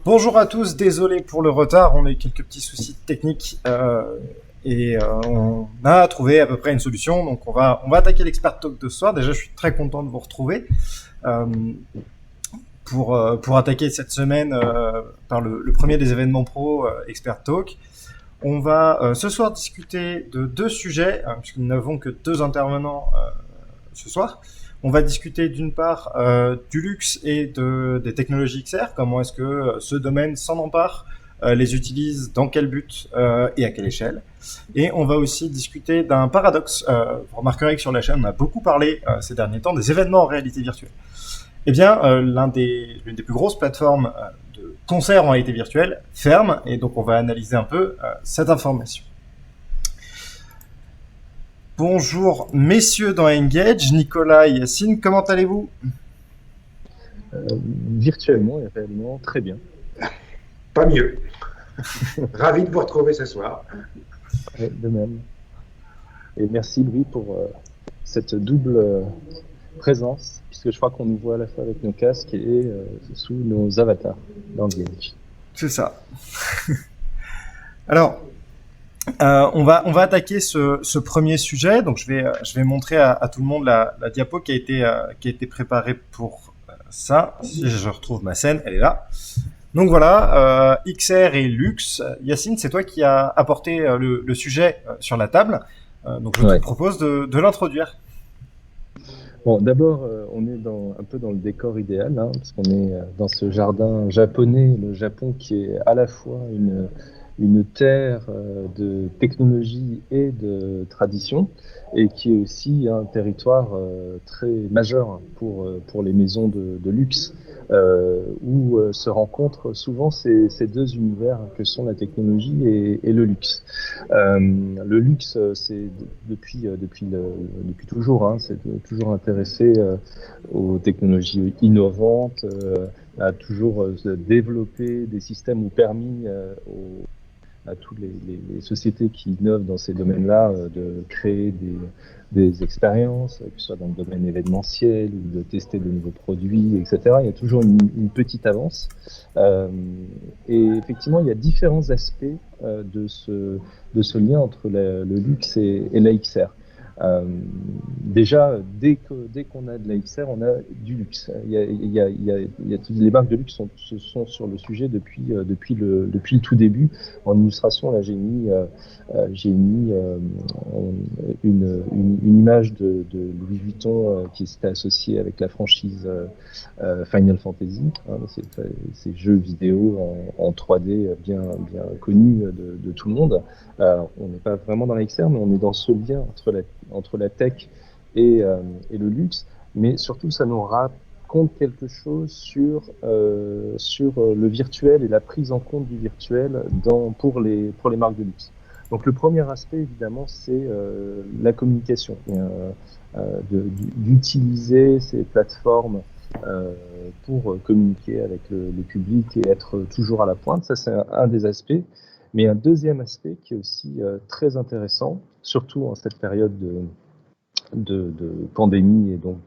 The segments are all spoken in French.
Bonjour à tous, désolé pour le retard, on a eu quelques petits soucis techniques on a trouvé à peu près une solution. Donc on va attaquer l'expert talk de ce soir. Déjà, je suis très content de vous retrouver euh, pour attaquer cette semaine par le premier des événements pro expert talk. On va ce soir discuter de deux sujets, puisque nous n'avons que deux intervenants ce soir. On va discuter d'une part du luxe et des technologies XR, comment est-ce que ce domaine s'en empare, les utilise, dans quel but et à quelle échelle. Et on va aussi discuter d'un paradoxe. Vous remarquerez que sur la chaîne, on a beaucoup parlé ces derniers temps des événements en réalité virtuelle. Eh bien, l'une des plus grosses plateformes de concerts en réalité virtuelle ferme, et donc on va analyser un peu cette information. Bonjour messieurs dans Engage, Nicolas et Yacine, comment allez-vous? Virtuellement et réellement très bien. Pas mieux. Ravi de vous retrouver ce soir. De même. Et merci Louis pour cette double présence, puisque je crois qu'on nous voit à la fois avec nos casques et sous nos avatars dans Engage. C'est ça. Alors, on va attaquer ce premier sujet. Donc, je vais montrer à tout le monde la diapo qui a été préparée pour ça. Si je retrouve ma scène, elle est là. Donc voilà, XR et luxe. Yacine, c'est toi qui as apporté le sujet sur la table. Donc, je te propose de l'introduire. Bon, d'abord, on est un peu dans le décor idéal, parce qu'on est dans ce jardin japonais, le Japon qui est à la fois une terre de technologie et de tradition, et qui est aussi un territoire très majeur pour les maisons de luxe, où se rencontrent souvent ces deux univers que sont la technologie et le luxe. Le luxe, c'est depuis toujours, c'est toujours intéressé aux technologies innovantes, a toujours développé des systèmes ou permis à toutes les sociétés qui innovent dans ces domaines-là de créer des expériences, que ce soit dans le domaine événementiel ou de tester de nouveaux produits, etc. Il y a toujours une petite avance. Et effectivement, il y a différents aspects de ce lien entre le luxe et la XR. Déjà, dès qu'on a de la XR, on a du luxe. Les marques de luxe sont sur le sujet depuis le tout début. En illustration, là, j'ai mis une image de Louis Vuitton qui s'était associé avec la franchise Final Fantasy, ces jeux vidéo en 3D bien connus de tout le monde. On n'est pas vraiment dans la XR, mais on est dans ce lien entre la tech et le luxe, mais surtout ça nous raconte quelque chose sur le virtuel et la prise en compte du virtuel pour les marques de luxe. Donc le premier aspect évidemment c'est la communication, d'utiliser ces plateformes pour communiquer avec le public et être toujours à la pointe. Ça c'est un des aspects. Mais un deuxième aspect qui est aussi très intéressant, surtout en cette période de pandémie et donc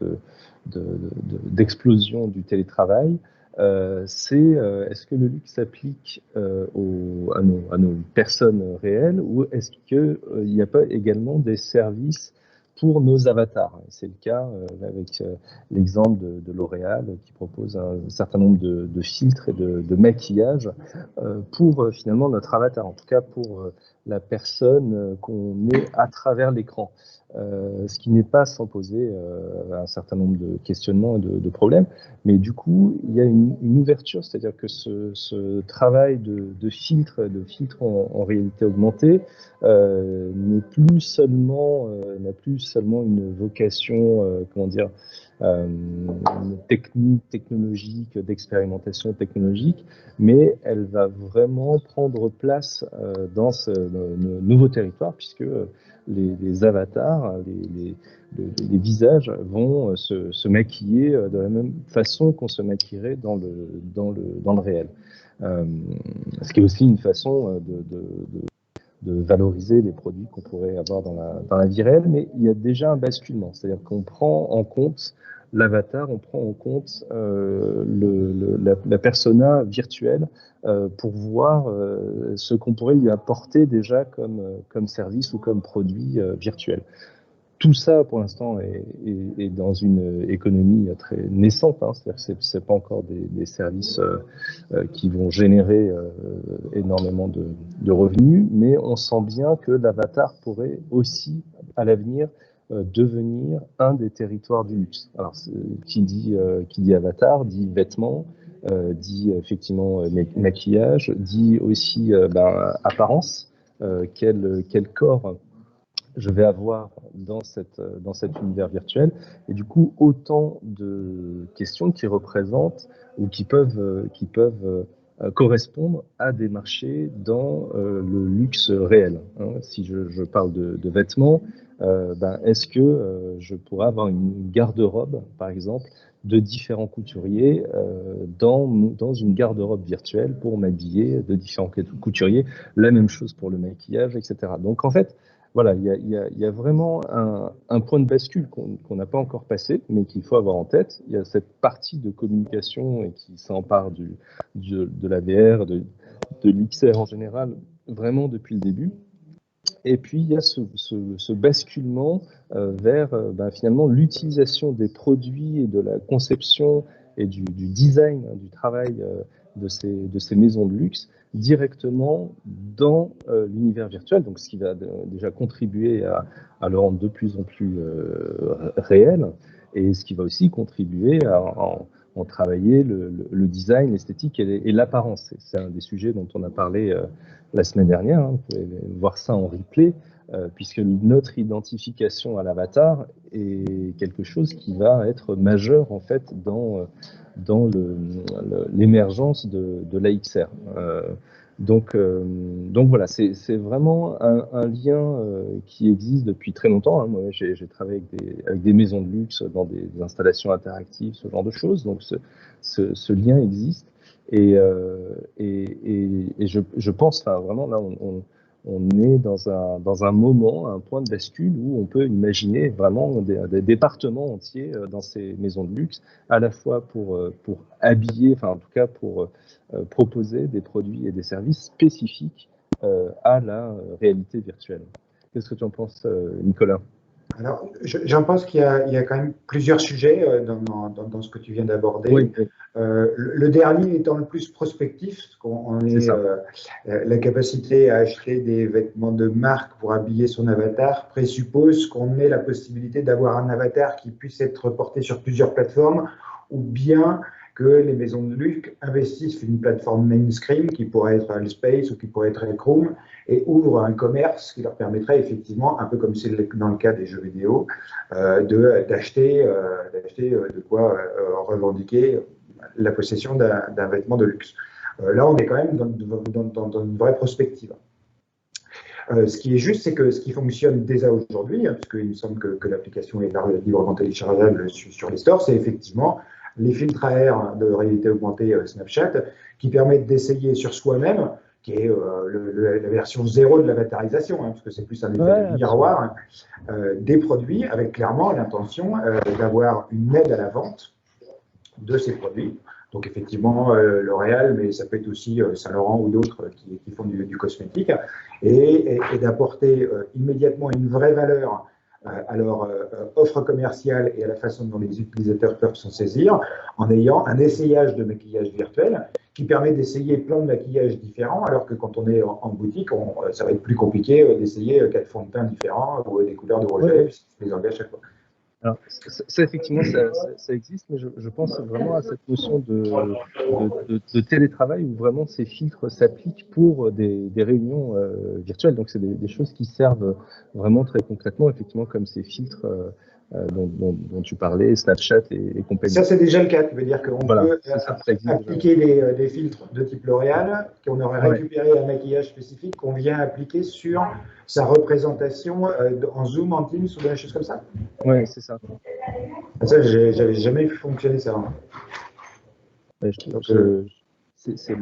d'explosion du télétravail, c'est est-ce que le luxe s'applique à nos personnes réelles, ou est-ce qu'il n'y a pas également des services pour nos avatars? C'est le cas avec l'exemple de L'Oréal qui propose un certain nombre de filtres et de maquillage pour finalement notre avatar, en tout cas pour la personne qu'on met à travers l'écran. Ce qui n'est pas sans poser un certain nombre de questionnements et de problèmes. Mais du coup, il y a une ouverture, c'est-à-dire que ce travail de filtre en réalité augmentée n'a plus seulement une vocation, technologique, d'expérimentation technologique, mais elle va vraiment prendre place dans ce nouveau territoire, puisque les avatars, les visages vont se maquiller de la même façon qu'on se maquillerait dans le réel. Ce qui est aussi une façon de valoriser les produits qu'on pourrait avoir dans la vie réelle, mais il y a déjà un basculement, c'est-à-dire qu'on prend en compte l'avatar, on prend en compte la persona virtuelle pour voir ce qu'on pourrait lui apporter déjà comme service ou comme produit virtuel. Tout ça, pour l'instant, est dans une économie très naissante. Hein, c'est-à-dire que c'est pas encore des services qui vont générer énormément de revenus, mais on sent bien que l'avatar pourrait aussi, à l'avenir, devenir un des territoires du luxe. Alors, qui dit avatar, dit vêtements, dit effectivement maquillage, dit aussi apparence, quel corps je vais avoir dans cet univers virtuel. Et du coup, autant de questions qui représentent ou qui peuvent correspondre à des marchés dans le luxe réel. Hein. Si je parle de vêtements, est-ce que je pourrais avoir une garde-robe, par exemple, de différents couturiers dans une garde-robe virtuelle pour m'habiller de différents couturiers. La même chose pour le maquillage, etc. Donc en fait, voilà, il y a vraiment un point de bascule qu'on n'a pas encore passé, mais qu'il faut avoir en tête. Il y a cette partie de communication et qui s'empare de la VR, de l'XR en général, vraiment depuis le début. Et puis, il y a ce basculement vers finalement l'utilisation des produits et de la conception et du design, hein, du travail de ces maisons de luxe directement dans l'univers virtuel, donc ce qui va déjà contribuer à le rendre de plus en plus réel, et ce qui va aussi contribuer à en travailler le design, l'esthétique et l'apparence. C'est un des sujets dont on a parlé la semaine dernière, hein, vous pouvez voir ça en replay, puisque notre identification à l'avatar est quelque chose qui va être majeur en fait dans l'émergence de l'AXR. Donc voilà, c'est vraiment un lien qui existe depuis très longtemps. Hein. Moi, j'ai travaillé avec des maisons de luxe dans des installations interactives, ce genre de choses. Donc ce lien existe. Et je pense, enfin vraiment là, on est dans un moment, un point de bascule où on peut imaginer vraiment des départements entiers dans ces maisons de luxe, à la fois pour habiller, enfin en tout cas pour proposer des produits et des services spécifiques à la réalité virtuelle. Qu'est-ce que tu en penses, Nicolas ? Alors, j'en pense qu'il y a quand même plusieurs sujets dans ce que tu viens d'aborder. Oui. Le dernier étant le plus prospectif, parce qu'on est la capacité à acheter des vêtements de marque pour habiller son avatar présuppose qu'on ait la possibilité d'avoir un avatar qui puisse être porté sur plusieurs plateformes, ou bien que les maisons de luxe investissent une plateforme mainstream qui pourrait être Alspace ou qui pourrait être Ekroom et ouvrent un commerce qui leur permettrait effectivement, un peu comme c'est dans le cas des jeux vidéo, d'acheter de quoi revendiquer la possession d'un vêtement de luxe. Là, on est quand même dans une vraie prospective. Ce qui est juste, c'est que ce qui fonctionne déjà aujourd'hui, hein, puisqu'il me semble que l'application est librement téléchargeable sur les stores, c'est effectivement les filtres AR de réalité augmentée Snapchat qui permettent d'essayer sur soi-même, qui est la version 0 de l'avatarisation, hein, parce que c'est plus un effet de miroir, des produits avec clairement l'intention d'avoir une aide à la vente de ces produits. Donc effectivement, L'Oréal, mais ça peut être aussi Saint-Laurent ou d'autres qui font du cosmétique, et d'apporter immédiatement une vraie valeur à leur offre commerciale et à la façon dont les utilisateurs peuvent s'en saisir, en ayant un essayage de maquillage virtuel qui permet d'essayer plein de maquillages différents, alors que quand on est en boutique, ça va être plus compliqué d'essayer 4 fonds de teint différents ou des couleurs de rouge à lèvres, si on les enlève à chaque fois. Alors, ça effectivement, ça existe, mais je pense vraiment à cette notion de télétravail où vraiment ces filtres s'appliquent pour des réunions virtuelles. Donc, c'est des choses qui servent vraiment très concrètement, effectivement, comme ces filtres dont tu parlais, Snapchat et compagnie. Ça, c'est déjà le cas. Ça veut dire qu'on peut appliquer des filtres de type L'Oréal, qu'on aurait récupéré un maquillage spécifique, qu'on vient appliquer sur sa représentation en Zoom, en Teams ou des choses comme ça. Oui, c'est ça. Ça, j'avais jamais vu fonctionner ça. C'est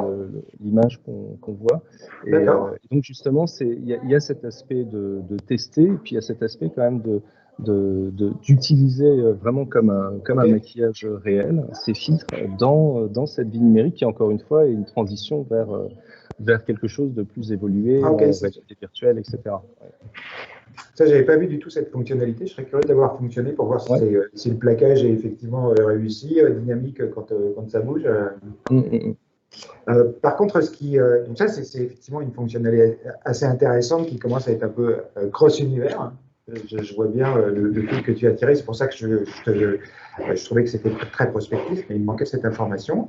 l'image qu'on voit. Et donc justement, il y a cet aspect de tester, et puis il y a cet aspect quand même d'utiliser vraiment comme un maquillage réel ces filtres dans cette vie numérique qui, encore une fois, est une transition vers quelque chose de plus évolué, en réalité virtuelle, etc. Ça, j'avais pas vu du tout cette fonctionnalité. Je serais curieux d'avoir fonctionné pour voir si le plaquage est effectivement réussi, dynamique quand ça bouge. Par contre, donc ça, c'est effectivement une fonctionnalité assez intéressante qui commence à être un peu cross-univers. Je vois bien le fil que tu as tiré. C'est pour ça que je trouvais que c'était très prospectif, mais il me manquait cette information.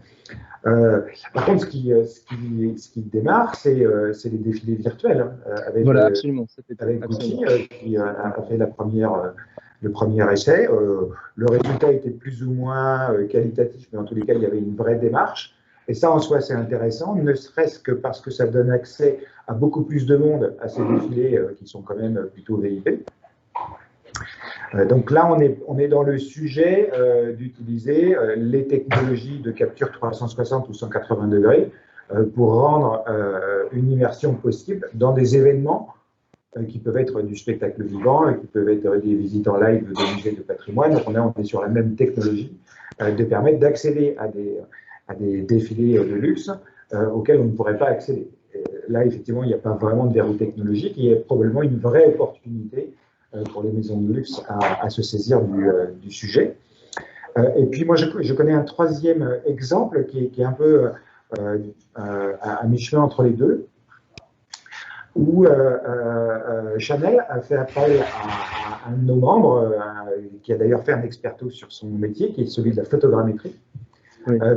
Par contre, ce qui démarre, c'est les défilés virtuels avec absolument. Gucci qui a fait le premier essai. Le résultat était plus ou moins qualitatif, mais en tous les cas, il y avait une vraie démarche. Et ça, en soi, c'est intéressant, ne serait-ce que parce que ça donne accès à beaucoup plus de monde à ces défilés qui sont quand même plutôt VIP. Donc là, on est dans le sujet d'utiliser les technologies de capture 360 ou 180 degrés pour rendre une immersion possible dans des événements qui peuvent être du spectacle vivant, qui peuvent être des visites en live de musées de patrimoine. Donc on est sur la même technologie de permettre d'accéder à des défilés de luxe auxquels on ne pourrait pas accéder. Là, effectivement, il n'y a pas vraiment de verrou technologique, il y a probablement une vraie opportunité pour les maisons de luxe à se saisir du sujet. Et puis moi, je connais un troisième exemple qui est un peu à mi-chemin entre les deux, où Chanel a fait appel à un de nos membres, qui a d'ailleurs fait un experto sur son métier, qui est celui de la photogrammétrie,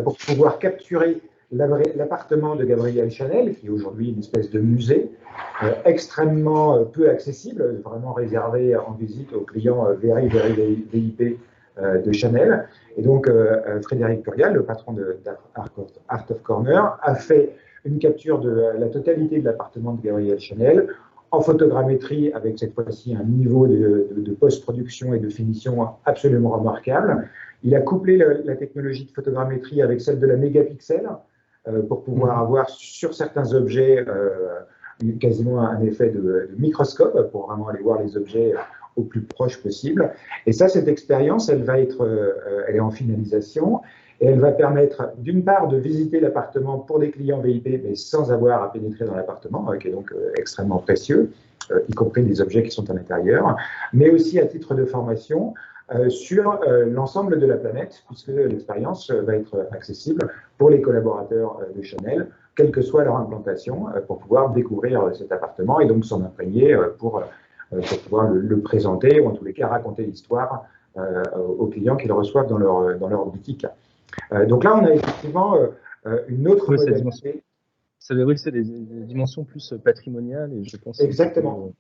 pour pouvoir capturer l'appartement de Gabrielle Chanel, qui est aujourd'hui une espèce de musée, extrêmement peu accessible, vraiment réservé en visite aux clients very VIP de Chanel. Et donc, Frédéric Turial, le patron de Art of Corner, a fait une capture de la totalité de l'appartement de Gabrielle Chanel en photogrammétrie, avec cette fois-ci un niveau de post-production et de finition absolument remarquable. Il a couplé la technologie de photogrammétrie avec celle de la mégapixel pour pouvoir avoir sur certains objets quasiment un effet de microscope pour vraiment aller voir les objets au plus proche possible. Et ça, cette expérience, elle est en finalisation et elle va permettre d'une part de visiter l'appartement pour des clients VIP, mais sans avoir à pénétrer dans l'appartement, qui est donc extrêmement précieux, y compris les objets qui sont à l'intérieur, mais aussi à titre de formation sur l'ensemble de la planète, puisque l'expérience va être accessible pour les collaborateurs de Chanel, quelle que soit leur implantation, pour pouvoir découvrir cet appartement et donc s'en imprégner pour pouvoir le présenter, ou en tous les cas raconter l'histoire aux clients qu'ils reçoivent dans leur boutique. Donc là, on a effectivement une autre modalité. C'est des dimensions plus patrimoniales et je pense exactement.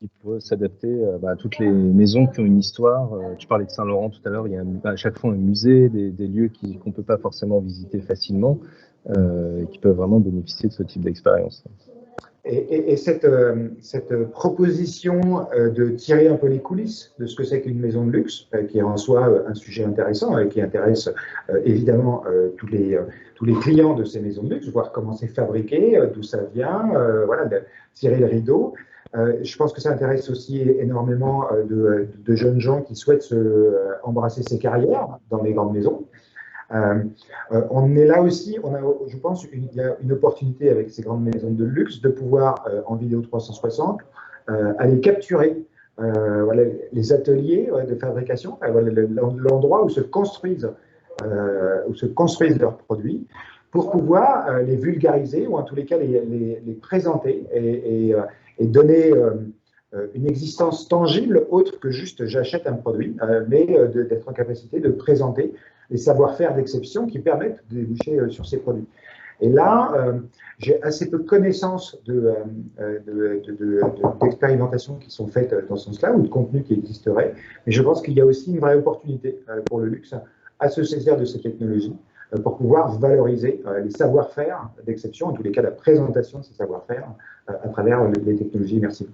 Il peut s'adapter à toutes les maisons qui ont une histoire. Tu parlais de Saint-Laurent tout à l'heure, il y a à chaque fois un musée, des lieux qu'on ne peut pas forcément visiter facilement et qui peuvent vraiment bénéficier de ce type d'expérience. Et cette proposition de tirer un peu les coulisses de ce que c'est qu'une maison de luxe, qui est en soi un sujet intéressant et qui intéresse évidemment tous les clients de ces maisons de luxe, voir comment c'est fabriqué, d'où ça vient, voilà, tirer le rideau. Je pense que ça intéresse aussi énormément de jeunes gens qui souhaitent embrasser ces carrières dans les grandes maisons. On est là aussi, je pense, il y a une opportunité avec ces grandes maisons de luxe de pouvoir, en vidéo 360, aller capturer voilà, les ateliers de fabrication, l'endroit où se construisent leurs produits, pour pouvoir les vulgariser ou en tous les cas les présenter et donner une existence tangible autre que juste j'achète un produit, mais d'être en capacité de présenter les savoir-faire d'exception qui permettent de déboucher sur ces produits. Et là, j'ai assez peu de connaissances d'expérimentations qui sont faites dans ce sens-là, ou de contenus qui existeraient, mais je pense qu'il y a aussi une vraie opportunité pour le luxe à se saisir de ces technologies pour pouvoir valoriser les savoir-faire d'exception, en tous les cas la présentation de ces savoir-faire à travers les technologies immersives.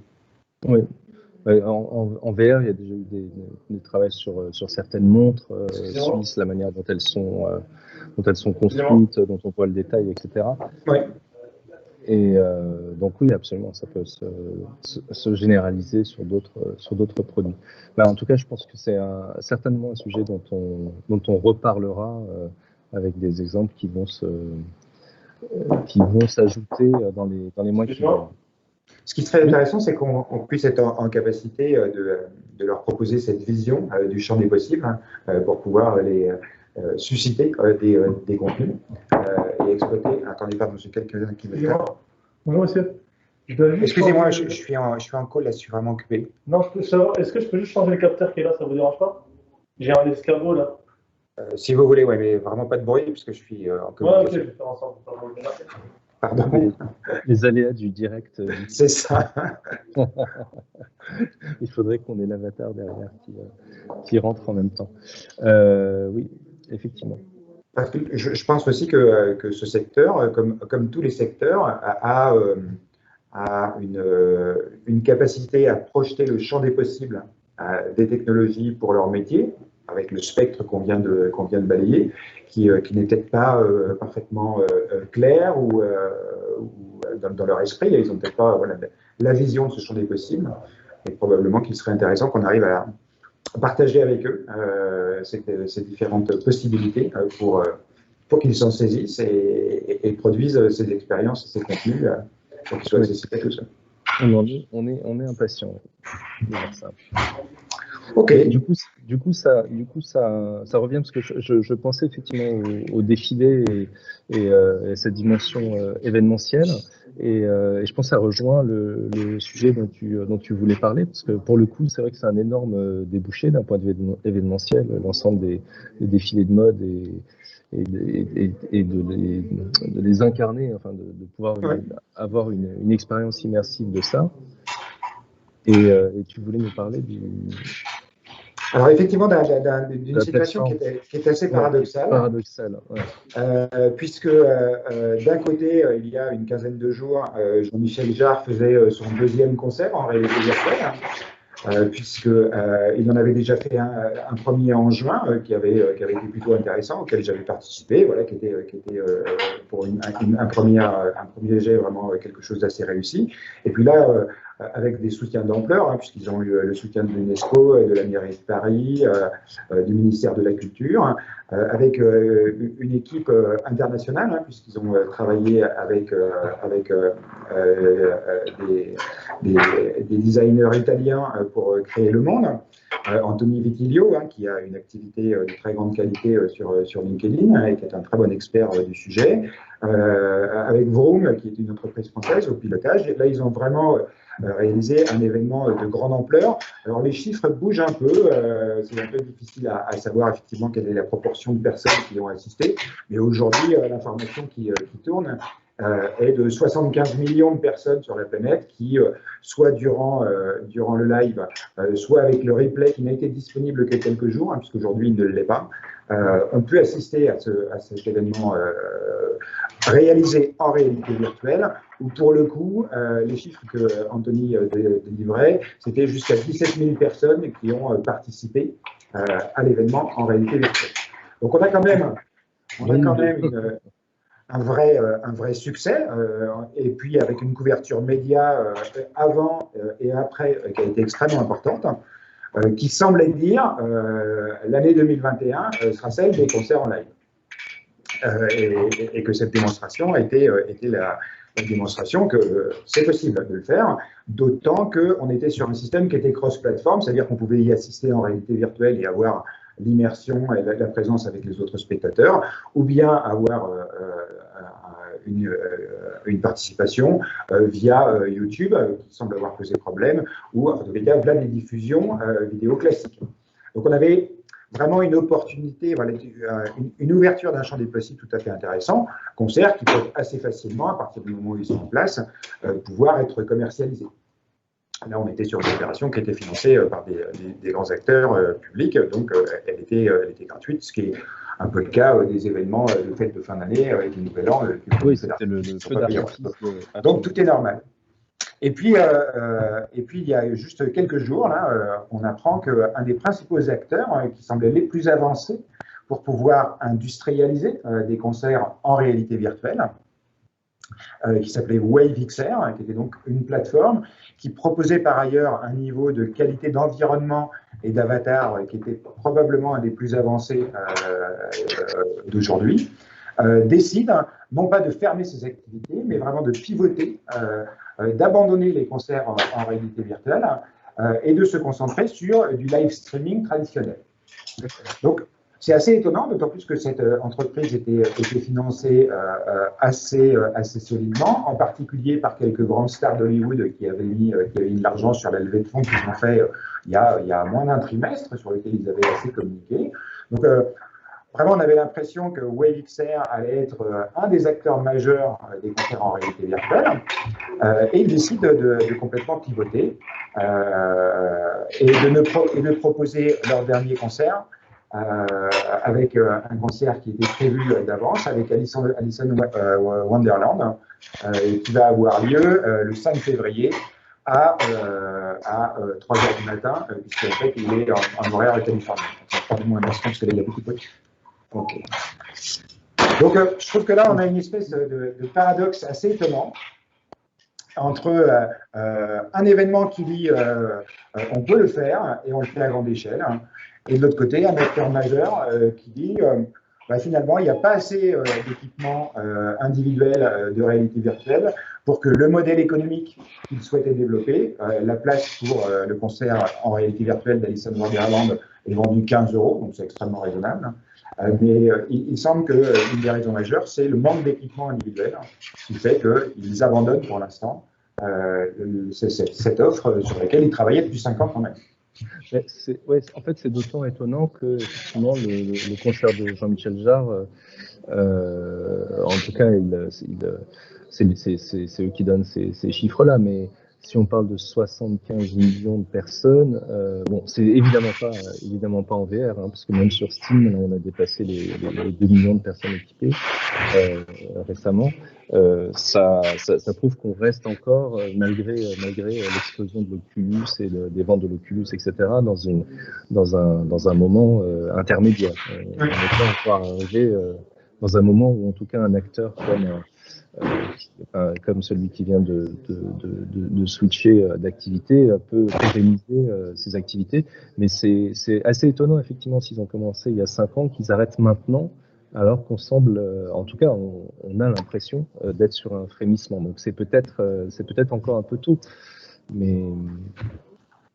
Oui. En VR, il y a déjà eu des travaux sur certaines montres suisses, la manière dont elles sont construites, dont on voit le détail, etc. Oui. Et donc oui, absolument, ça peut se généraliser sur d'autres produits. Bah, en tout cas, je pense que c'est certainement un sujet dont on reparlera avec des exemples qui vont s'ajouter dans les mois qui viennent. Ce qui serait intéressant, c'est qu'on puisse être en capacité de leur proposer cette vision du champ des possibles pour pouvoir les susciter des contenus et exploiter. Attendez, pardon, j'ai quelques-uns qui me tapent. Bonjour monsieur. Excusez-moi, je suis en call, là, je suis vraiment occupé. Non, je peux savoir, est-ce que je peux juste changer le capteur qui est là, ça vous dérange pas? J'ai un escabeau là. Si vous voulez, ouais, mais vraiment pas de bruit puisque je suis en communication. Ouais, ok, je vais faire ensemble. Pardon. Les aléas du direct. C'est ça. Il faudrait qu'on ait l'avatar derrière qui rentre en même temps. Oui, effectivement. Parce que je pense aussi que ce secteur, comme tous les secteurs, a une capacité à projeter le champ des possibles des technologies pour leur métier, avec le spectre qu'on vient de balayer, qui n'est peut-être pas parfaitement clair ou dans leur esprit. Ils n'ont peut-être pas la vision de ce champ des possibles. Et probablement qu'il serait intéressant qu'on arrive à partager avec eux ces différentes possibilités pour qu'ils s'en saisissent et produisent ces expériences, ces contenus pour qu'ils soient accessibles à tous. On est impatient de voir ça. Ok. Du coup, ça revient parce que je pensais effectivement au défilé et cette dimension événementielle. Et je pense que ça rejoint le sujet dont tu voulais parler, parce que pour le coup, c'est vrai que c'est un énorme débouché d'un point de vue événementiel, l'ensemble des défilés de mode et de les incarner, enfin de pouvoir avoir une expérience immersive de ça. Et tu voulais nous parler du... Alors effectivement, d'une situation qui est assez paradoxale. Puisque d'un côté, il y a une quinzaine de jours, Jean-Michel Jarre faisait son deuxième concert en réalité virtuelle, puisqu'il en avait déjà fait un premier en juin qui avait été plutôt intéressant, auquel j'avais participé, voilà, qui était pour un premier jet vraiment quelque chose d'assez réussi. Et puis là, avec des soutiens d'ampleur, puisqu'ils ont eu le soutien de l'UNESCO, de la mairie de Paris, du ministère de la Culture, avec une équipe internationale, puisqu'ils ont travaillé avec des designers italiens pour créer le monde. Anthony Vitilio, qui a une activité de très grande qualité sur LinkedIn et qui est un très bon expert du sujet, avec Vroom, qui est une entreprise française au pilotage. Et là, ils ont vraiment réalisé un événement de grande ampleur. Alors, les chiffres bougent un peu. C'est un peu difficile à savoir effectivement quelle est la proportion de personnes qui ont assisté. Mais aujourd'hui, l'information qui tourne est de 75 millions de personnes sur la planète qui, soit durant le live, soit avec le replay qui n'a été disponible que quelques jours, puisqu'aujourd'hui il ne l'est pas, ont pu assister à cet événement réalisé en réalité virtuelle, où pour le coup, les chiffres que Anthony délivrait, c'était jusqu'à 17 000 personnes qui ont participé à l'événement en réalité virtuelle. Donc on a quand même un vrai succès, et puis avec une couverture média avant et après qui a été extrêmement importante, qui semblait dire l'année 2021 sera celle des concerts en live. Et que cette démonstration était la démonstration que c'est possible de le faire, d'autant qu'on était sur un système qui était cross-platform, c'est-à-dire qu'on pouvait y assister en réalité virtuelle et avoir l'immersion et la présence avec les autres spectateurs, ou bien avoir une participation via YouTube, qui semble avoir posé problème, ou via des diffusions vidéo classiques. Donc on avait vraiment une opportunité, voilà, une ouverture d'un champ des possibles tout à fait intéressant, concerts qui peuvent assez facilement, à partir du moment où ils sont en place, pouvoir être commercialisés. Là, on était sur une opération qui était financée par des grands acteurs publics, donc elle était gratuite, ce qui est un peu le cas des événements de fête de fin d'année avec le Nouvel An. Oui, c'était le feu d'artifice. Donc tout est normal. Et puis il y a juste quelques jours, là, on apprend qu'un des principaux acteurs qui semblait les plus avancés pour pouvoir industrialiser des concerts en réalité virtuelle, qui s'appelait WaveXR, qui était donc une plateforme qui proposait par ailleurs un niveau de qualité d'environnement et d'avatar qui était probablement un des plus avancés d'aujourd'hui, décide non pas de fermer ses activités, mais vraiment de pivoter, d'abandonner les concerts en réalité virtuelle et de se concentrer sur du live streaming traditionnel. Donc, c'est assez étonnant, d'autant plus que cette entreprise était financée assez solidement, en particulier par quelques grandes stars d'Hollywood qui avaient mis de l'argent sur la levée de fonds qu'ils ont fait il y a moins d'un trimestre, sur lequel ils avaient assez communiqué. Donc, vraiment, on avait l'impression que WaveXR allait être un des acteurs majeurs des concerts en réalité virtuelle, et ils décident de complètement pivoter et de proposer leur dernier concert avec un concert qui était prévu d'avance avec Alice in Wonderland, qui va avoir lieu le 5 février à 3 h du matin, puisqu'en fait il est en horaire californien. Pardonnez-moi un instant, parce que là il y a beaucoup de bruit. Okay. Donc je trouve que là on a une espèce de paradoxe assez étonnant entre un événement qui dit on peut le faire et on le fait à grande échelle, et de l'autre côté un acteur majeur qui dit finalement il n'y a pas assez d'équipements individuels de réalité virtuelle pour que le modèle économique qu'il souhaitait développer, la place pour le concert en réalité virtuelle d'Alice in Wonderland est vendue 15 €, donc c'est extrêmement raisonnable. Mais il semble qu'une des raisons majeures, c'est le manque d'équipement individuel, qui fait qu'ils abandonnent pour l'instant cette offre sur laquelle ils travaillaient depuis 5 ans quand même. En fait, c'est d'autant étonnant que effectivement, le concert de Jean-Michel Jarre, en tout cas, c'est eux qui donnent ces chiffres-là, mais si on parle de 75 millions de personnes, c'est évidemment pas en VR, parce que même sur Steam, là, on a dépassé les 2 millions de personnes équipées récemment. Ça prouve qu'on reste encore, malgré l'explosion de l'Oculus et des ventes de l'Oculus, etc., dans un moment intermédiaire. On n'est pas encore arrivé dans un moment où, en tout cas, un acteur comme celui qui vient de switcher d'activité peut pérenniser ses activités, mais c'est assez étonnant effectivement s'ils ont commencé il y a 5 ans qu'ils arrêtent maintenant, alors qu'on semble, en tout cas on a l'impression d'être sur un frémissement, donc c'est peut-être encore un peu tôt, mais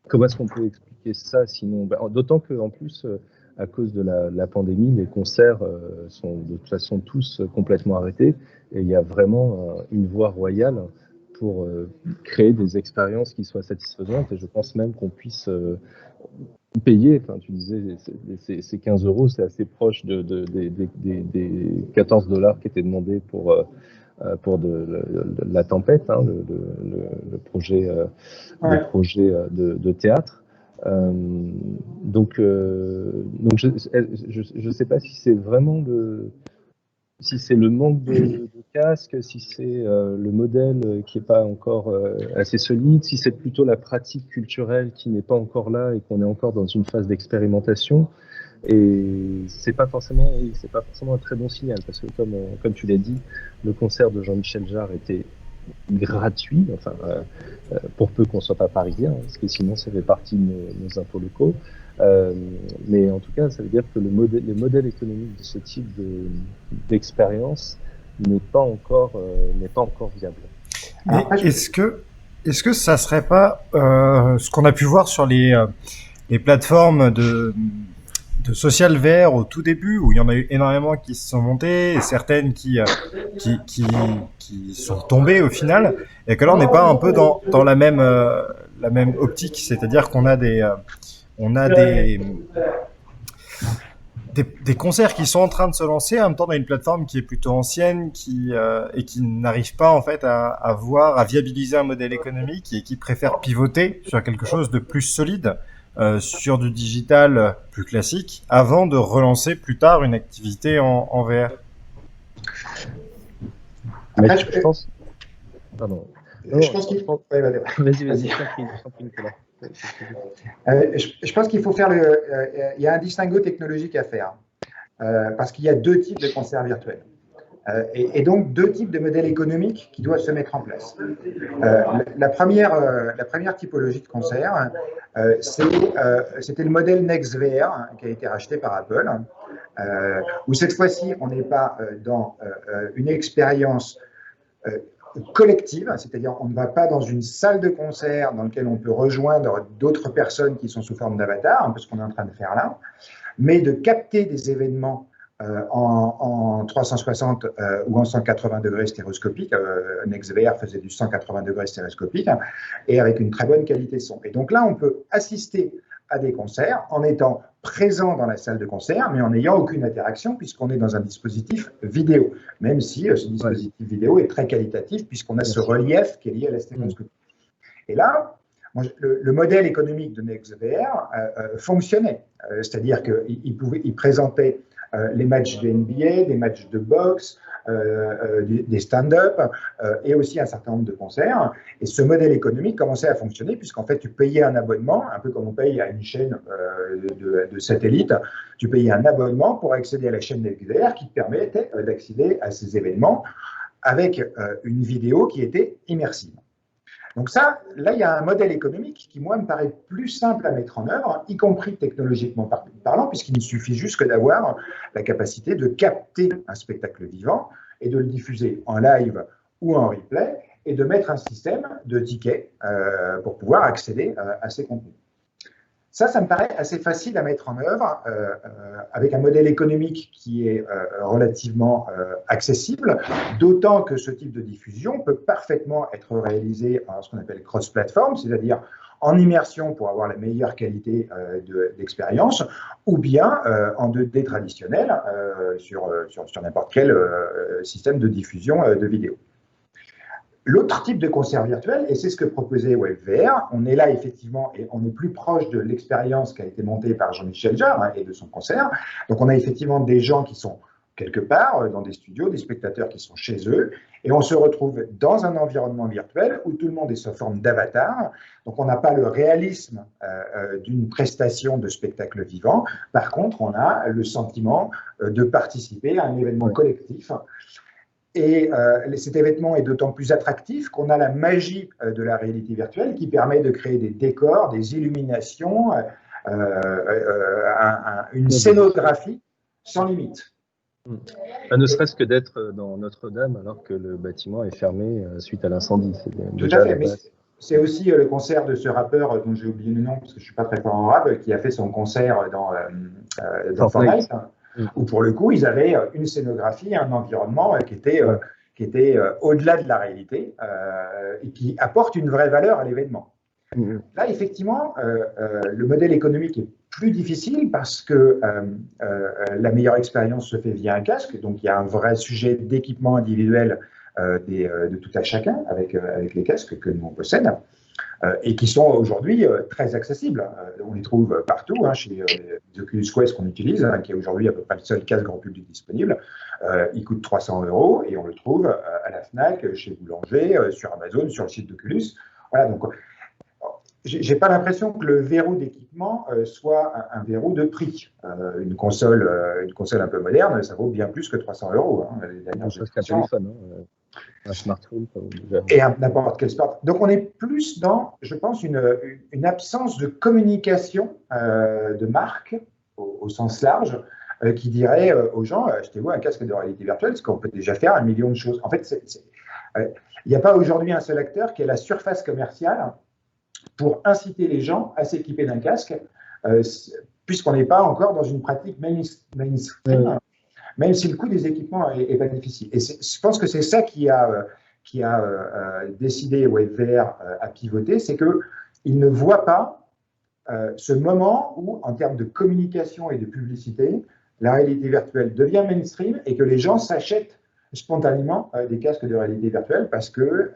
comment est-ce qu'on peut expliquer ça sinon, d'autant que en plus à cause de la pandémie, les concerts sont de toute façon tous complètement arrêtés. Et il y a vraiment une voie royale pour créer des expériences qui soient satisfaisantes. Et je pense même qu'on puisse payer. Enfin, tu disais, c'est 15 €, c'est assez proche des 14 $ qui étaient demandés pour la tempête, le projet de théâtre. Donc je sais pas si c'est vraiment si c'est le manque de casque, si c'est le modèle qui est pas encore assez solide, si c'est plutôt la pratique culturelle qui n'est pas encore là et qu'on est encore dans une phase d'expérimentation. Et c'est pas forcément un très bon signal, parce que comme tu l'as dit, le concert de Jean-Michel Jarre était gratuit, enfin pour peu qu'on soit pas parisien, parce que sinon ça fait partie de nos impôts locaux. Mais en tout cas, ça veut dire que le modèle économique de ce type d'expérience n'est pas encore viable. Mais est-ce que ça serait pas ce qu'on a pu voir sur les plateformes de social VR au tout début, où il y en a eu énormément qui se sont montées, et certaines qui sont tombées au final, et que là on n'est pas un peu dans la même optique, c'est-à-dire qu'on a des concerts qui sont en train de se lancer, en même temps dans une plateforme qui est plutôt ancienne, et qui n'arrive pas en fait à viabiliser un modèle économique, et qui préfère pivoter sur quelque chose de plus solide, sur du digital plus classique, avant de relancer plus tard une activité en VR. Mais je pense... Pardon. Je pense qu'il faut... Vas-y, Nicolas. Je pense qu'il faut faire il y a un distinguo technologique à faire, parce qu'il y a 2 types de concerts virtuels. Et donc, deux types de modèles économiques qui doivent se mettre en place. La première typologie de concert, c'était le modèle NextVR qui a été racheté par Apple, où cette fois-ci, on n'est pas dans une expérience collective, c'est-à-dire on ne va pas dans une salle de concert dans laquelle on peut rejoindre d'autres personnes qui sont sous forme d'avatar, un peu ce qu'on est en train de faire là, mais de capter des événements en 360 ou en 180 degrés stéréoscopique. NextVR faisait du 180 degrés stéréoscopique et avec une très bonne qualité de son. Et donc là, on peut assister à des concerts en étant présent dans la salle de concert, mais en n'ayant aucune interaction puisqu'on est dans un dispositif vidéo, même si ce dispositif vidéo est très qualitatif puisqu'on a ce relief qui est lié à la stéréoscopie. Et là, le modèle économique de NextVR fonctionnait, c'est-à-dire qu'il présentait les matchs de NBA, des matchs de boxe, des stand-up et aussi un certain nombre de concerts. Et ce modèle économique commençait à fonctionner puisqu'en fait, tu payais un abonnement, un peu comme on paye à une chaîne de satellite, tu payais un abonnement pour accéder à la chaîne NextVR qui te permettait d'accéder à ces événements avec une vidéo qui était immersive. Donc ça, là, il y a un modèle économique qui, moi, me paraît plus simple à mettre en œuvre, y compris technologiquement parlant, puisqu'il ne suffit juste que d'avoir la capacité de capter un spectacle vivant et de le diffuser en live ou en replay et de mettre un système de tickets pour pouvoir accéder à ces contenus. Ça me paraît assez facile à mettre en œuvre avec un modèle économique qui est relativement accessible, d'autant que ce type de diffusion peut parfaitement être réalisé en ce qu'on appelle cross-platform, c'est-à-dire en immersion pour avoir la meilleure qualité d'expérience, ou bien en 2D traditionnel sur n'importe quel système de diffusion de vidéo. L'autre type de concert virtuel, et c'est ce que proposait WebVR, on est là effectivement et on est plus proche de l'expérience qui a été montée par Jean-Michel Jarre et de son concert. Donc on a effectivement des gens qui sont quelque part dans des studios, des spectateurs qui sont chez eux, et on se retrouve dans un environnement virtuel où tout le monde est sous forme d'avatar. Donc on n'a pas le réalisme d'une prestation de spectacle vivant. Par contre, on a le sentiment de participer à un événement collectif. Et cet événement est d'autant plus attractif qu'on a la magie de la réalité virtuelle qui permet de créer des décors, des illuminations, une scénographie sans limite. Ne serait-ce que d'être dans Notre-Dame alors que le bâtiment est fermé suite à l'incendie. Tout à fait, mais c'est aussi le concert de ce rappeur dont j'ai oublié le nom parce que je ne suis pas très fort en rap, qui a fait son concert dans Fortnite. Où pour le coup, ils avaient une scénographie, un environnement qui était au-delà de la réalité et qui apporte une vraie valeur à l'événement. Là, effectivement, le modèle économique est plus difficile parce que la meilleure expérience se fait via un casque, donc il y a un vrai sujet d'équipement individuel de tout à chacun avec les casques que nous on possède. Et qui sont aujourd'hui très accessibles. On les trouve partout, chez les Oculus Quest qu'on utilise, qui est aujourd'hui à peu près le seul casque grand public disponible. Il coûte 300 € et on le trouve à la Fnac, chez Boulanger, sur Amazon, sur le site d'Oculus. Voilà, donc j'ai pas l'impression que le verrou d'équipement soit un verrou de prix. Une console un peu moderne, ça vaut bien plus que 300 €. Les dernières téléphone, un smartphone. Et n'importe quel sport. Donc on est plus dans, je pense, une absence de communication de marque au sens large qui dirait aux gens, achetez-vous un casque de réalité virtuelle, parce qu'on peut déjà faire 1 million de choses. En fait, il n'y a pas aujourd'hui un seul acteur qui a la surface commerciale pour inciter les gens à s'équiper d'un casque, puisqu'on n'est pas encore dans une pratique mainstream. Même si le coût des équipements est pas difficile. Et je pense que c'est ça qui a décidé WebVR à pivoter, c'est qu'il ne voit pas ce moment où, en termes de communication et de publicité, la réalité virtuelle devient mainstream et que les gens s'achètent spontanément des casques de réalité virtuelle parce que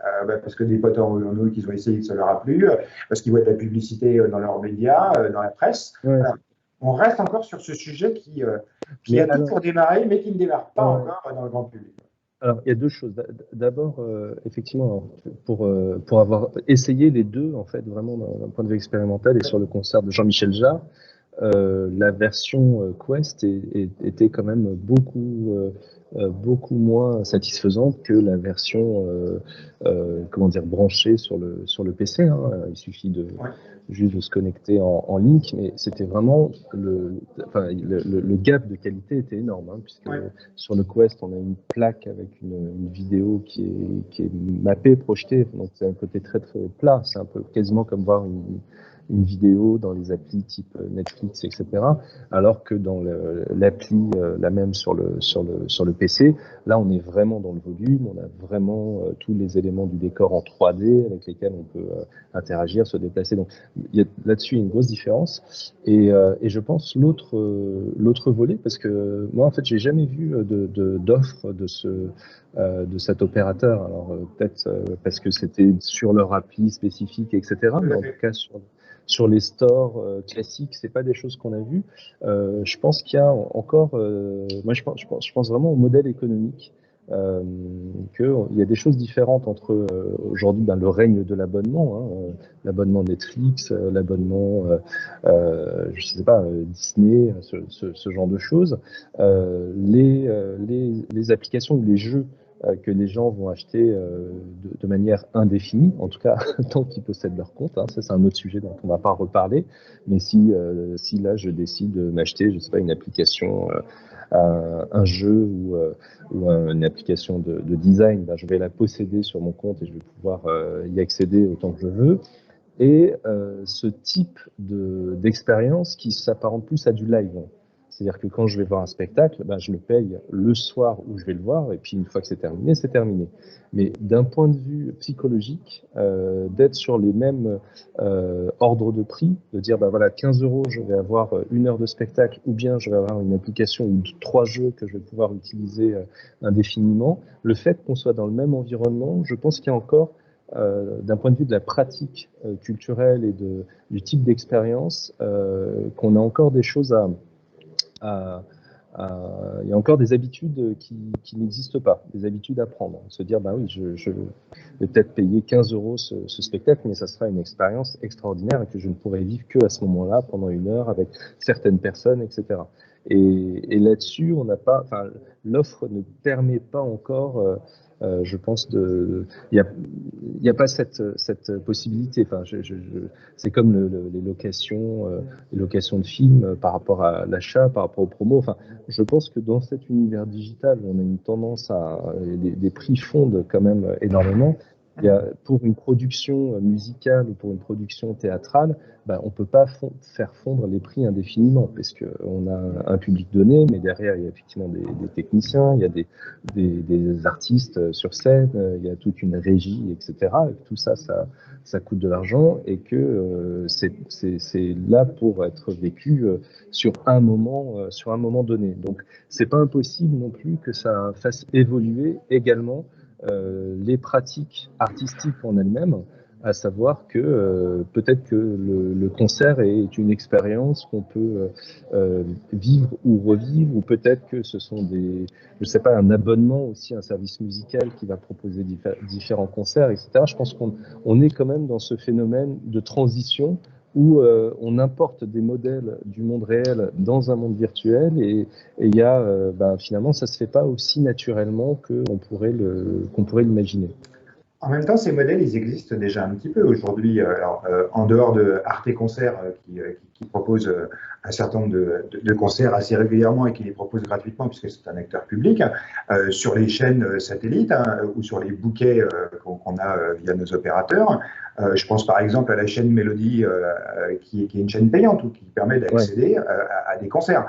des potes en nous qu'ils ont essayé, ça leur a plu, parce qu'ils voient de la publicité dans leurs médias, dans la presse. Ouais. Voilà. On reste encore sur ce sujet qui a tout pour démarrer, mais qui ne démarre pas encore dans le grand public. Alors, il y a deux choses. D'abord, effectivement, pour avoir essayé les deux, en fait, vraiment d'un point de vue expérimental et sur le concert de Jean-Michel Jarre, la version Quest était quand même beaucoup beaucoup moins satisfaisante que la version comment dire, branchée sur le PC. Hein. Il suffit juste de se connecter en link, mais c'était vraiment le gap de qualité était énorme, hein, puisque sur le Quest, on a une plaque avec une vidéo qui est mappée, projetée, donc c'est un côté très très plat, c'est un peu quasiment comme voir une vidéo dans les applis type Netflix, etc. Alors que dans l'appli, la même sur le PC, là on est vraiment dans le volume, on a vraiment tous les éléments du décor en 3D avec lesquels on peut interagir, se déplacer. Donc il y a là-dessus une grosse différence. Et je pense l'autre volet, parce que moi en fait j'ai jamais vu d'offre de cet opérateur. Alors peut-être parce que c'était sur leur appli spécifique, etc. Mais en tout cas sur les stores classiques, c'est pas des choses qu'on a vues. Je pense qu'il y a encore, moi je pense vraiment au modèle économique, qu'il y a des choses différentes entre aujourd'hui le règne de l'abonnement, hein, l'abonnement Netflix, l'abonnement, je sais pas, Disney, ce genre de choses, les applications ou les jeux que les gens vont acheter de manière indéfinie, en tout cas tant qu'ils possèdent leur compte. Hein. Ça, c'est un autre sujet dont on ne va pas reparler. Mais si là, je décide de m'acheter, je sais pas, une application, un jeu ou une application de design, ben, je vais la posséder sur mon compte et je vais pouvoir y accéder autant que je veux. Et ce type d'expérience qui s'apparente plus à du live. C'est-à-dire que quand je vais voir un spectacle, ben, je le paye le soir où je vais le voir, et puis une fois que c'est terminé, c'est terminé. Mais d'un point de vue psychologique, d'être sur les mêmes ordres de prix, de dire, ben voilà, 15 €, je vais avoir 1 heure de spectacle, ou bien je vais avoir une application ou 3 jeux que je vais pouvoir utiliser indéfiniment, le fait qu'on soit dans le même environnement, je pense qu'il y a encore d'un point de vue de la pratique culturelle et du type d'expérience, qu'on a encore des choses il y a encore des habitudes qui n'existent pas, des habitudes à prendre. Se dire, bah oui, je vais peut-être payer 15 € ce spectacle, mais ça sera une expérience extraordinaire et que je ne pourrai vivre que à ce moment-là, pendant 1 heure, avec certaines personnes, etc. Et là-dessus, on n'a pas, enfin, l'offre ne permet pas encore, je pense, il y a pas cette possibilité. Enfin, c'est comme les locations de films par rapport à l'achat, par rapport aux promos. Enfin, je pense que dans cet univers digital, on a une tendance les prix fondent quand même énormément. Pour une production musicale ou pour une production théâtrale, ben, on peut pas faire fondre les prix indéfiniment parce qu'on a un public donné, mais derrière il y a effectivement des techniciens, il y a des artistes sur scène, il y a toute une régie, etc. Et tout ça, ça coûte de l'argent et que c'est là pour être vécu sur un moment donné. Donc c'est pas impossible non plus que ça fasse évoluer également les pratiques artistiques en elles-mêmes, à savoir que peut-être que le concert est une expérience qu'on peut vivre ou revivre, ou peut-être que ce sont je sais pas, un abonnement aussi, un service musical qui va proposer différents concerts, etc. Je pense qu'on est quand même dans ce phénomène de transition où on importe des modèles du monde réel dans un monde virtuel et il y a, finalement, ça se fait pas aussi naturellement qu'on pourrait l'imaginer. En même temps, ces modèles, ils existent déjà un petit peu aujourd'hui. En dehors de Arte Concert, qui propose un certain nombre de concerts assez régulièrement et qui les propose gratuitement puisque c'est un acteur public, sur les chaînes satellites ou sur les bouquets qu'on a via nos opérateurs. Je pense par exemple à la chaîne Mélodie, qui est une chaîne payante ou qui permet d'accéder à des concerts.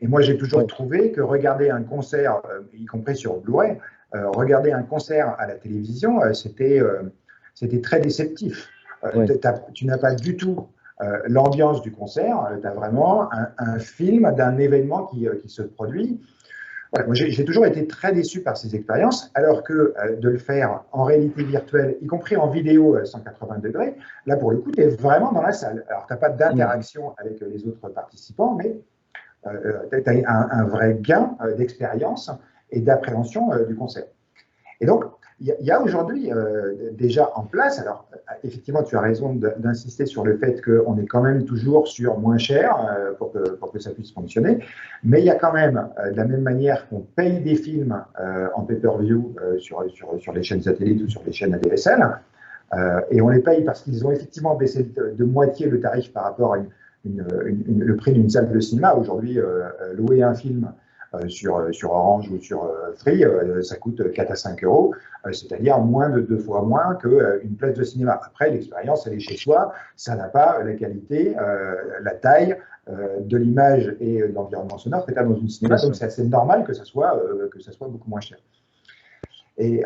Et moi, j'ai toujours trouvé que regarder un concert, y compris sur Blu-ray, regarder un concert à la télévision, c'était très déceptif. Tu n'as pas du tout l'ambiance du concert, tu as vraiment un film d'un événement qui se produit. Voilà, moi, j'ai toujours été très déçu par ces expériences, alors que de le faire en réalité virtuelle, y compris en vidéo 180 degrés, là, pour le coup, tu es vraiment dans la salle. Alors, tu n'as pas d'interaction avec les autres participants, mais tu as un vrai gain d'expérience et d'appréhension du concert. Et donc, y a aujourd'hui déjà en place, alors effectivement tu as raison d'insister sur le fait qu'on est quand même toujours sur moins cher pour que ça puisse fonctionner, mais il y a quand même, de la même manière qu'on paye des films en pay-per-view sur les chaînes satellites ou sur les chaînes ADSL, et on les paye parce qu'ils ont effectivement baissé de moitié le tarif par rapport à le prix d'une salle de cinéma. Aujourd'hui, louer un film sur Orange ou sur Free, ça coûte 4 à 5 euros, c'est-à-dire moins de 2 fois moins qu'une place de cinéma. Après, l'expérience, elle est chez soi, ça n'a pas la qualité, la taille de l'image et de l'environnement sonore que tu as dans une cinéma, donc c'est assez normal que ça soit beaucoup moins cher. Et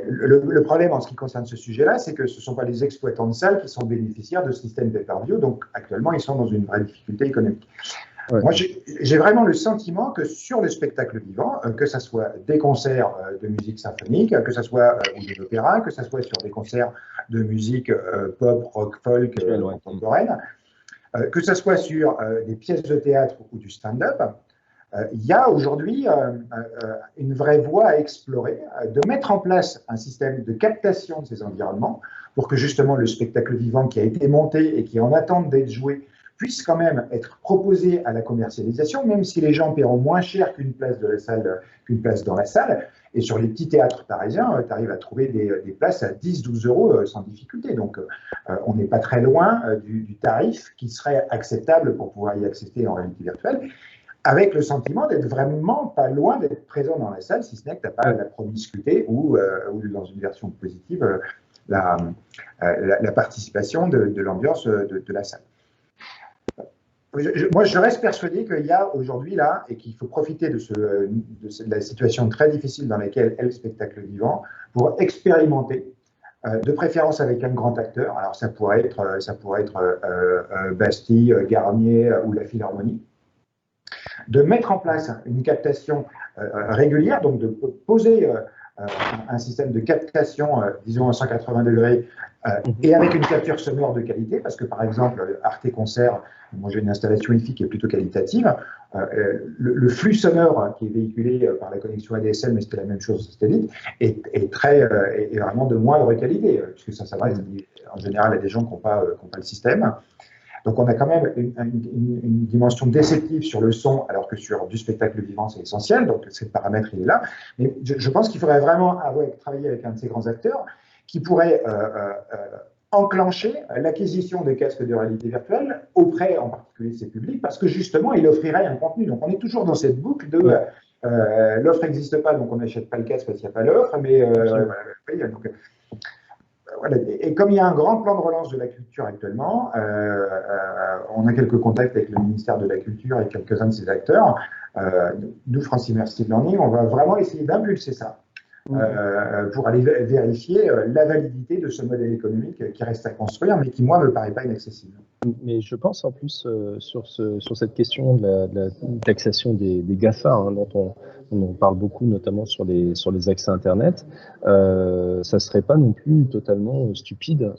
le problème en ce qui concerne ce sujet-là, c'est que ce ne sont pas les exploitants de salles qui sont bénéficiaires de ce système pay-per-view, donc actuellement, ils sont dans une vraie difficulté économique. Ouais. Moi, j'ai vraiment le sentiment que sur le spectacle vivant, que ce soit des concerts de musique symphonique, que ce soit ou de l'opéra, que ce soit sur des concerts de musique pop, rock, folk, contemporaine, que ce soit sur des pièces de théâtre ou du stand-up, il y a aujourd'hui une vraie voie à explorer, de mettre en place un système de captation de ces environnements pour que justement le spectacle vivant qui a été monté et qui est en attente d'être joué puisse quand même être proposé à la commercialisation, même si les gens paieront moins cher qu'une place dans la salle. Et sur les petits théâtres parisiens, tu arrives à trouver des places à 10-12 euros sans difficulté. Donc, on n'est pas très loin du tarif qui serait acceptable pour pouvoir y accéder en réalité virtuelle, avec le sentiment d'être vraiment pas loin d'être présent dans la salle, si ce n'est que tu n'as pas la promiscuité ou dans une version positive, la participation de l'ambiance de la salle. Moi, je reste persuadé qu'il y a aujourd'hui là, et qu'il faut profiter de la situation très difficile dans laquelle est le spectacle vivant pour expérimenter, de préférence avec un grand acteur. Alors, ça pourrait être Bastille, Garnier ou la Philharmonie, de mettre en place une captation régulière, donc de poser un système de captation, disons à 180 degrés, et avec une capture sonore de qualité, parce que par exemple, Arte Concert, moi j'ai une installation IFI qui est plutôt qualitative, le flux sonore qui est véhiculé par la connexion ADSL, mais c'était la même chose satellite, est vraiment de moindre qualité, puisque ça s'adresse en général à des gens qui n'ont pas le système. Donc on a quand même une dimension déceptive sur le son, alors que sur du spectacle vivant, c'est essentiel. Donc ce paramètre, il est là. Mais je pense qu'il faudrait vraiment travailler avec un de ces grands acteurs qui pourrait enclencher l'acquisition de casques de réalité virtuelle auprès, en particulier, de ces publics, parce que justement, il offrirait un contenu. Donc on est toujours dans cette boucle de l'offre n'existe pas, donc on n'achète pas le casque parce qu'il n'y a pas l'offre, mais voilà. Et comme il y a un grand plan de relance de la culture actuellement, on a quelques contacts avec le ministère de la Culture et quelques-uns de ses acteurs. Nous, France Immersive Learning, on va vraiment essayer d'impulser ça pour aller vérifier la validité de ce modèle économique qui reste à construire, mais qui, moi, me paraît pas inaccessible. Mais je pense en plus sur cette question de la taxation des GAFA, hein, dont on parle beaucoup, notamment sur les accès Internet, ça serait pas non plus totalement stupide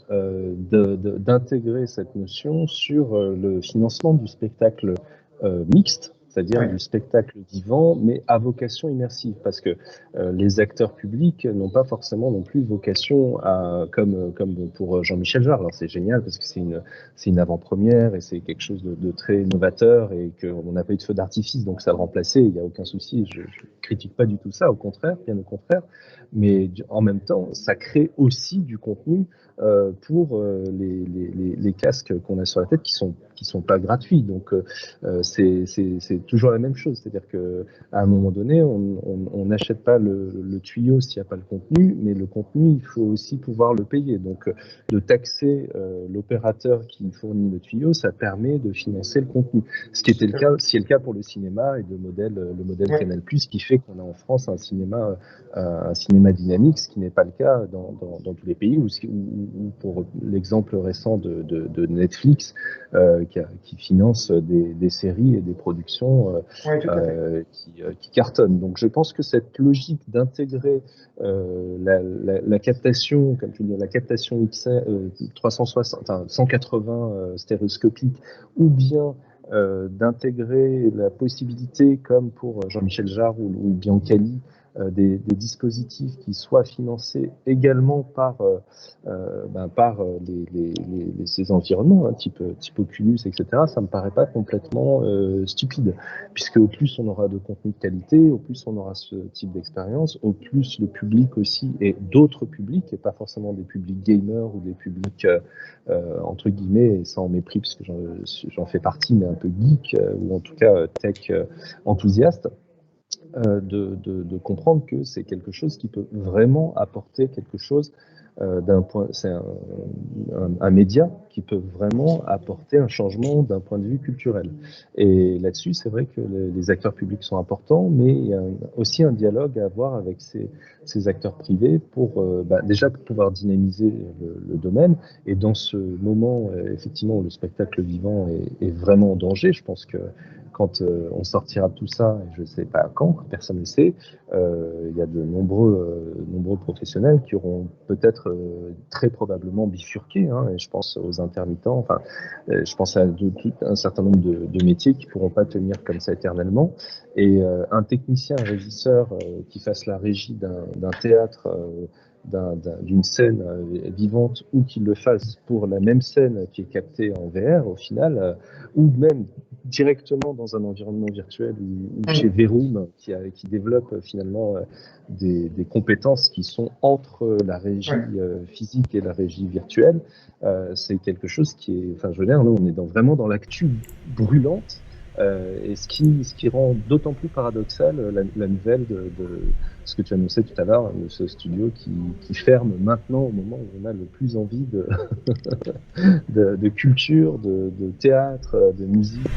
d'intégrer cette notion sur le financement du spectacle mixte, c'est-à-dire du spectacle vivant, mais à vocation immersive, parce que les acteurs publics n'ont pas forcément non plus vocation à, comme pour Jean-Michel Jarre. Alors c'est génial parce que c'est une avant-première et c'est quelque chose de très novateur et qu'on n'a pas eu de feu d'artifice, donc ça le remplacer, il n'y a aucun souci. Je critique pas du tout ça, au contraire, bien au contraire. Mais en même temps, ça crée aussi du contenu pour les casques qu'on a sur la tête qui sont pas gratuits. Donc c'est toujours la même chose, c'est-à-dire que à un moment donné, on n'achète pas le tuyau s'il n'y a pas le contenu, mais le contenu, il faut aussi pouvoir le payer. Donc de taxer l'opérateur qui fournit le tuyau, ça permet de financer le contenu. Ce qui est le cas pour le cinéma et le modèle Canal+, qui fait qu'on a en France un cinéma dynamique, ce qui n'est pas le cas dans tous les pays, ou pour l'exemple récent de Netflix, qui finance des séries et des productions qui cartonnent. Donc je pense que cette logique d'intégrer la captation, comme tu dis, la captation 180 stéréoscopique, ou bien d'intégrer la possibilité, comme pour Jean-Michel Jarre ou Biancali, des dispositifs qui soient financés également par ces environnements, hein, type Oculus, etc., ça me paraît pas complètement stupide, puisque au plus on aura de contenu de qualité, au plus on aura ce type d'expérience, au plus le public aussi, et d'autres publics, et pas forcément des publics gamers ou des publics entre guillemets, et sans mépris, puisque j'en fais partie, mais un peu geek, ou en tout cas tech enthousiaste, de comprendre que c'est quelque chose qui peut vraiment apporter quelque chose c'est un média qui peut vraiment apporter un changement d'un point de vue culturel. Et là-dessus, c'est vrai que les acteurs publics sont importants, mais il y a aussi un dialogue à avoir avec ces acteurs privés pour déjà pour pouvoir dynamiser le domaine. Et dans ce moment, effectivement, où le spectacle vivant est vraiment en danger, je pense que quand on sortira de tout ça, et je ne sais pas quand, personne ne le sait, il y a de nombreux professionnels qui auront peut-être très probablement bifurqué, hein, et je pense aux intermittents, enfin, je pense à tout un certain nombre de métiers qui ne pourront pas tenir comme ça éternellement. Et un technicien, un régisseur qui fasse la régie d'un théâtre, d'une scène vivante, ou qu'il le fasse pour la même scène qui est captée en VR au final, ou même directement dans un environnement virtuel ou chez Verum qui développe finalement des compétences qui sont entre la régie physique et la régie virtuelle, c'est quelque chose qui est, enfin je veux dire, là on est vraiment dans l'actu brûlante. Et ce qui rend d'autant plus paradoxal la nouvelle de ce que tu annonçais tout à l'heure, de ce studio qui ferme maintenant au moment où on a le plus envie de culture, de théâtre, de musique,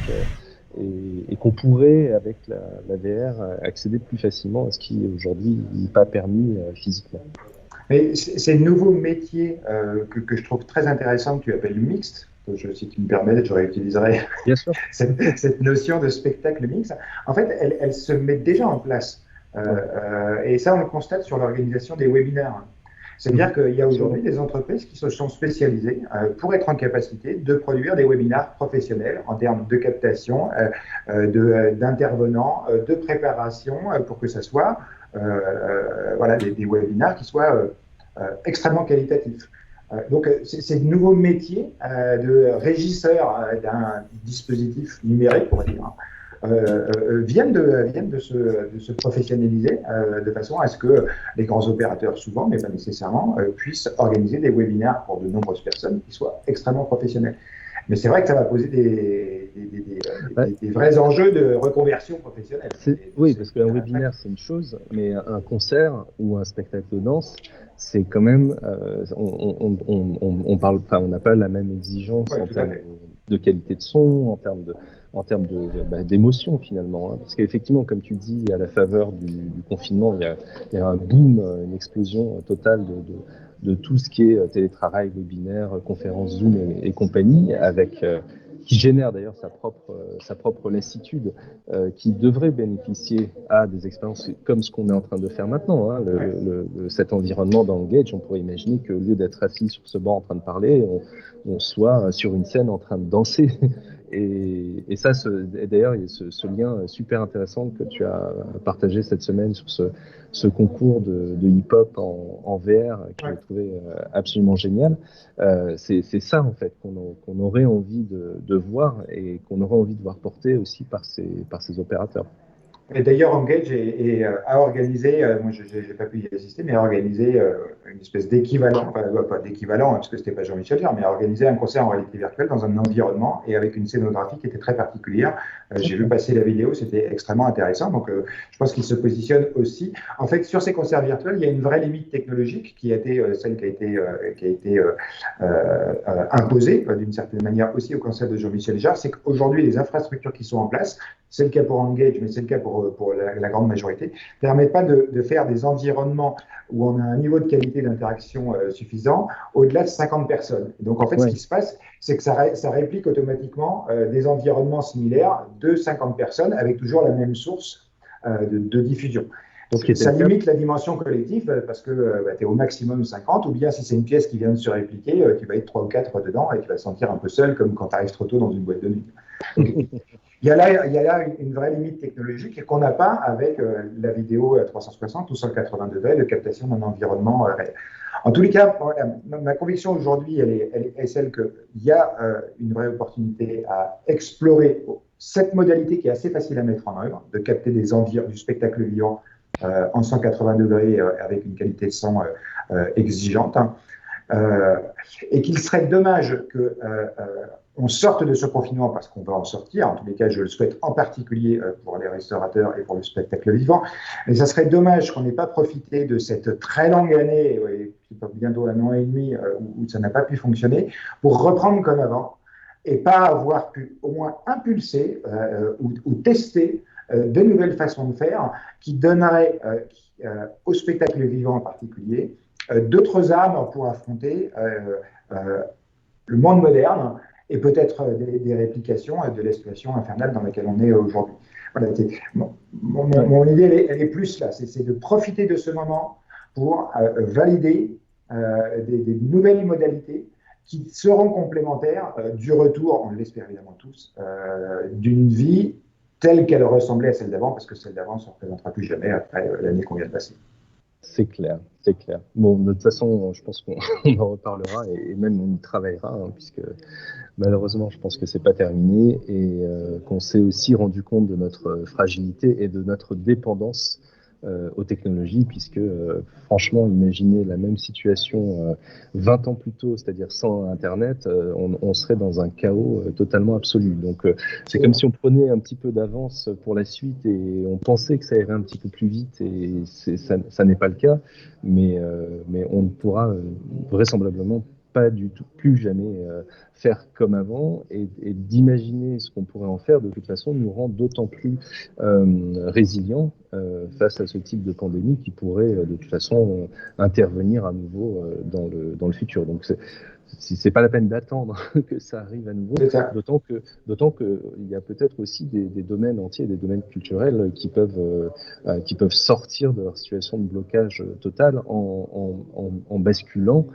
et qu'on pourrait, avec la VR, accéder plus facilement à ce qui aujourd'hui n'est pas permis physiquement. Mais c'est le nouveau métier que je trouve très intéressant, que tu appelles mixte. Si tu me permets, je réutiliserai cette notion de spectacle mixte. En fait, elle se met déjà en place. Et ça, on le constate sur l'organisation des webinaires. C'est-à-dire qu'il y a aujourd'hui des entreprises qui se sont spécialisées pour être en capacité de produire des webinaires professionnels en termes de captation, d'intervenants, de préparation, pour que ça soit des webinaires qui soient extrêmement qualitatifs. Donc, ces nouveaux métiers de régisseur d'un dispositif numérique, on va dire, viennent de se professionnaliser de façon à ce que les grands opérateurs, souvent, mais pas nécessairement, puissent organiser des webinaires pour de nombreuses personnes qui soient extrêmement professionnels. Mais c'est vrai que ça va poser des vrais enjeux de reconversion professionnelle. Oui, parce qu'un webinaire, c'est une chose, mais un concert ou un spectacle de danse, c'est quand même, on n'a pas la même exigence en termes de qualité de son, en termes d'émotion finalement, hein. Parce qu'effectivement, comme tu dis, à la faveur du confinement, il y a un boom, une explosion totale de tout ce qui est télétravail, webinaire, conférences Zoom et compagnie, qui génère d'ailleurs sa propre lassitude, qui devrait bénéficier à des expériences comme ce qu'on est en train de faire maintenant, hein, cet environnement d'Engage. On pourrait imaginer qu'au lieu d'être assis sur ce banc en train de parler, on soit sur une scène en train de danser. Et ça, d'ailleurs, il y a ce lien super intéressant que tu as partagé cette semaine sur ce concours de hip-hop en VR que j'ai trouvé absolument génial. C'est ça, en fait, qu'on aurait envie de voir et qu'on aurait envie de voir porter aussi par ces opérateurs. Et d'ailleurs, Engage a organisé, moi je n'ai pas pu y assister, mais a organisé une espèce d'équivalent, pas d'équivalent, parce que c'était pas Jean-Michel Jarre, mais a organisé un concert en réalité virtuelle dans un environnement et avec une scénographie qui était très particulière. J'ai vu passer la vidéo, c'était extrêmement intéressant. Donc je pense qu'il se positionne aussi. En fait, sur ces concerts virtuels, il y a une vraie limite technologique qui a été celle qui a été imposée d'une certaine manière aussi au concert de Jean-Michel Jarre, c'est qu'aujourd'hui, les infrastructures qui sont en place, c'est le cas pour Engage, mais c'est le cas pour la grande majorité, ne permettent pas de faire des environnements où on a un niveau de qualité d'interaction suffisant au-delà de 50 personnes. Donc, en fait, ce qui se passe, c'est que ça réplique automatiquement des environnements similaires de 50 personnes avec toujours la même source de diffusion. Ça limite la dimension collective parce que tu es au maximum 50, ou bien si c'est une pièce qui vient de se répliquer, tu vas être 3 ou 4 dedans et tu vas te sentir un peu seul, comme quand tu arrives trop tôt dans une boîte de nuit. Donc, il y a là une vraie limite technologique qu'on n'a pas avec la vidéo à 360 ou 180 degrés de captation d'un environnement réel. En tous les cas, ma conviction aujourd'hui, elle est celle qu'il y a une vraie opportunité à explorer cette modalité qui est assez facile à mettre en œuvre, de capter du spectacle vivant en 180 degrés avec une qualité de son exigeante. Et qu'il serait dommage qu'on sorte de ce confinement, parce qu'on va en sortir, en tous les cas je le souhaite en particulier pour les restaurateurs et pour le spectacle vivant, mais ça serait dommage qu'on n'ait pas profité de cette très longue année, bientôt 1 an et demi, où ça n'a pas pu fonctionner, pour reprendre comme avant, et pas avoir pu au moins impulser ou tester de nouvelles façons de faire qui donneraient au spectacle vivant en particulier d'autres armes pour affronter le monde moderne et peut-être des réplications de la situation infernale dans laquelle on est aujourd'hui. Voilà, mon idée, elle est plus là, c'est de profiter de ce moment pour valider des nouvelles modalités qui seront complémentaires du retour, on l'espère évidemment tous, d'une vie telle qu'elle ressemblait à celle d'avant, parce que celle d'avant ne se représentera plus jamais après l'année qu'on vient de passer. C'est clair, c'est clair. Bon, de toute façon, je pense qu'on en reparlera et même on y travaillera, puisque malheureusement, je pense que c'est pas terminé et qu'on s'est aussi rendu compte de notre fragilité et de notre dépendance aux technologies, puisque franchement, imaginez la même situation 20 ans plus tôt, c'est-à-dire sans Internet, on serait dans un chaos totalement absolu. Donc, c'est comme si on prenait un petit peu d'avance pour la suite et on pensait que ça irait un petit peu plus vite et ça n'est pas le cas, mais on ne pourra vraisemblablement pas du tout, plus jamais faire comme avant et d'imaginer ce qu'on pourrait en faire, de toute façon, nous rend d'autant plus résilients face à ce type de pandémie qui pourrait de toute façon intervenir à nouveau dans le futur. Donc c'est pas la peine d'attendre que ça arrive à nouveau, d'autant que il y a peut-être aussi des domaines entiers, des domaines culturels qui peuvent sortir de leur situation de blocage total en basculant,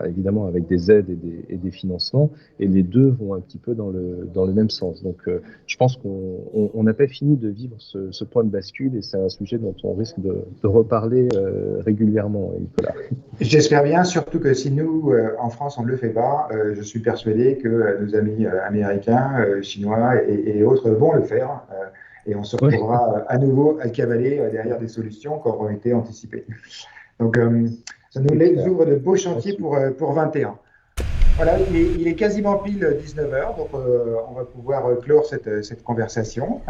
évidemment avec des aides et des financements, et les deux vont un petit peu dans le même sens. Donc je pense qu'on n'a pas fini de vivre ce point de bascule, et c'est un sujet dont on risque de reparler régulièrement, Nicolas. J'espère bien, surtout que si nous, en France, on ne le fait pas, je suis persuadé que nos amis américains, chinois et autres vont le faire, et on se retrouvera à nouveau à cavaler derrière des solutions qui auront été anticipées. Donc, ça nous ouvre de beaux chantiers pour 21. Voilà, il est quasiment pile 19h, donc on va pouvoir clore cette conversation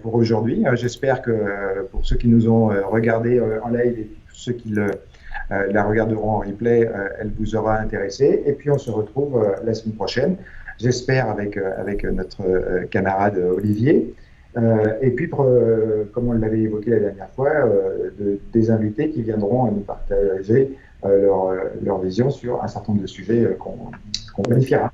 pour aujourd'hui. J'espère que pour ceux qui nous ont regardés en live et pour ceux qui la regarderont en replay, elle vous aura intéressé. Et puis on se retrouve la semaine prochaine, j'espère avec notre camarade Olivier. Et puis, comme on l'avait évoqué la dernière fois, des invités qui viendront nous partager leur vision sur un certain nombre de sujets qu'on planifiera.